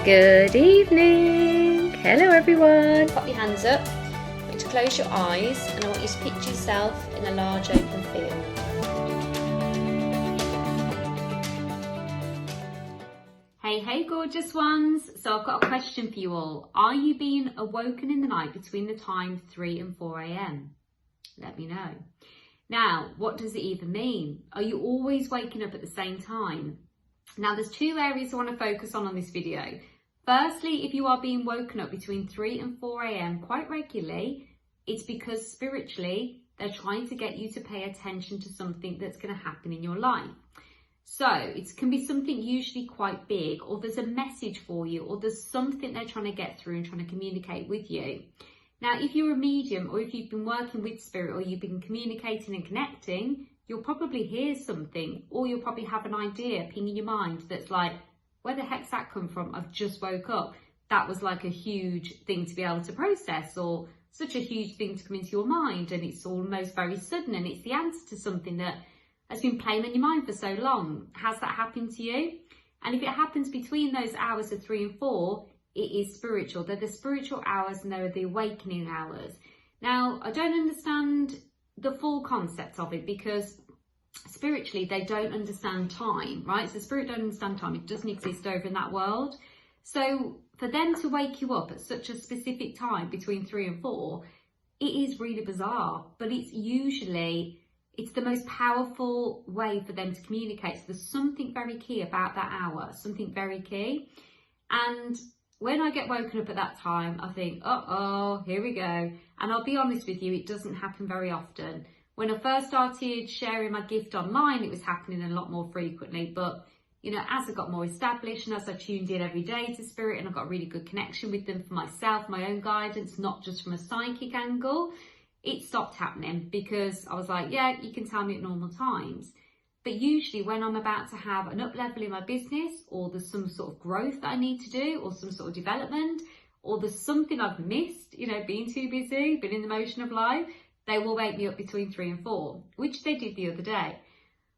Good evening. Hello everyone. Pop your hands up. I want you to close your eyes and I want you to picture yourself in a large open field. Hey gorgeous ones. So I've got a question for you all. Are you being awoken in the night between the times 3 and 4 a.m? Let me know. Now, what does it even mean? Are you always waking up at the same time? Now, there's two areas I want to focus on this video. Firstly, if you are being woken up between 3 and 4 a.m. quite regularly, it's because spiritually, they're trying to get you to pay attention to something that's going to happen in your life. So it can be something usually quite big, or there's a message for you, or there's something they're trying to get through and trying to communicate with you. Now, if you're a medium, or if you've been working with spirit, or you've been communicating and connecting, you'll probably hear something, or you'll probably have an idea ping in your mind that's like, where the heck's that come from? I've just woke up. That was like a huge thing to be able to process, or such a huge thing to come into your mind, and it's almost very sudden, and it's the answer to something that has been playing on your mind for so long. Has that happened to you? And if it happens between those hours of 3 and 4, it is spiritual. They're the spiritual hours and they're the awakening hours. Now, I don't understand the full concept of it, because spiritually they don't understand time, right? So spirit don't understand time. It doesn't exist over in that world. So for them to wake you up at such a specific time between 3 and 4, it is really bizarre, but it's the most powerful way for them to communicate. So there's something very key about that hour, something very key. And when I get woken up at that time, I think, uh-oh, here we go. And I'll be honest with you, it doesn't happen very often. When I first started sharing my gift online, it was happening a lot more frequently. But, you know, as I got more established and as I tuned in every day to spirit and I got a really good connection with them for myself, my own guidance, not just from a psychic angle, it stopped happening, because I was like, yeah, you can tell me at normal times. But usually when I'm about to have an up level in my business, or there's some sort of growth that I need to do, or some sort of development, or there's something I've missed, you know, being too busy, been in the motion of life, they will wake me up between 3 and 4, which they did the other day.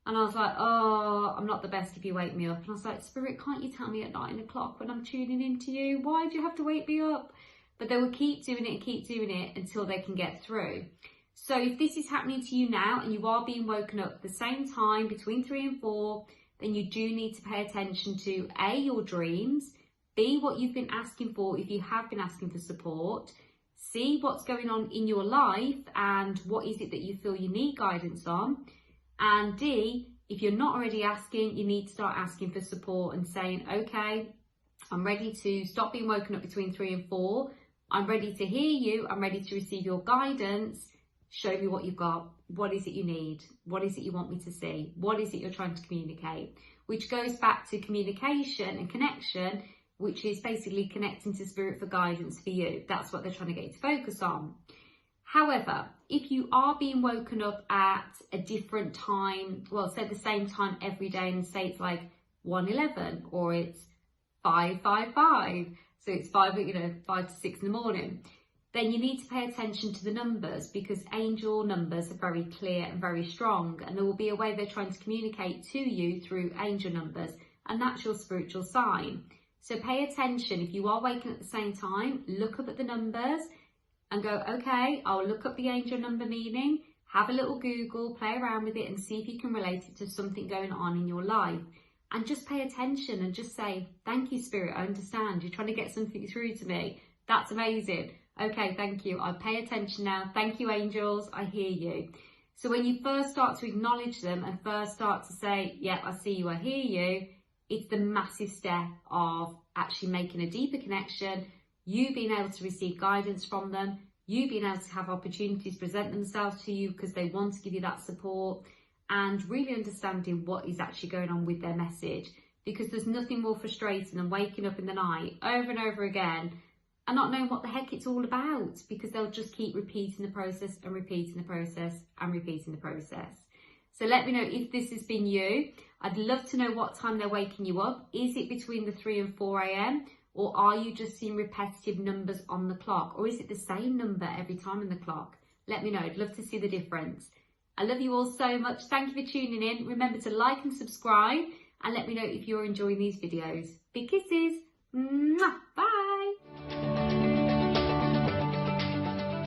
And I was like, oh, I'm not the best if you wake me up. And I was like, Spirit, can't you tell me at 9 o'clock when I'm tuning into you? Why do you have to wake me up? But they will keep doing it until they can get through. So if this is happening to you now and you are being woken up at the same time between 3 and 4, then you do need to pay attention to A, your dreams, B, what you've been asking for if you have been asking for support, C, what's going on in your life and what is it that you feel you need guidance on, and D, if you're not already asking, you need to start asking for support and saying, okay, I'm ready to stop being woken up between 3 and 4. I'm ready to hear you. I'm ready to receive your guidance. Show me what you've got. What is it you need? What is it you want me to see? What is it you're trying to communicate? Which goes back to communication and connection, which is basically connecting to spirit for guidance for you. That's what they're trying to get you to focus on. However, if you are being woken up at a different time, well, say the same time every day, and say it's like 1:11 or it's 5:55, so it's 5 to 6 in the morning, then you need to pay attention to the numbers, because angel numbers are very clear and very strong, and there will be a way they're trying to communicate to you through angel numbers, and that's your spiritual sign. So pay attention. If you are waking at the same time, look up at the numbers and go, okay, I'll look up the angel number meaning, have a little Google, play around with it and see if you can relate it to something going on in your life. And just pay attention and just say, thank you, Spirit, I understand. You're trying to get something through to me. That's amazing. Okay, thank you. I pay attention now. Thank you, angels. I hear you. So when you first start to acknowledge them and first start to say, yeah, I see you, I hear you, it's the massive step of actually making a deeper connection, you being able to receive guidance from them, you being able to have opportunities present themselves to you because they want to give you that support, and really understanding what is actually going on with their message. Because there's nothing more frustrating than waking up in the night over and over again and not knowing what the heck it's all about, because they'll just keep repeating the process and repeating the process and repeating the process. So let me know if this has been you. I'd love to know what time they're waking you up. Is it between the 3 and 4 a.m? Or are you just seeing repetitive numbers on the clock? Or is it the same number every time on the clock? Let me know. I'd love to see the difference. I love you all so much. Thank you for tuning in. Remember to like and subscribe, and let me know if you're enjoying these videos. Big kisses. Mwah. Bye.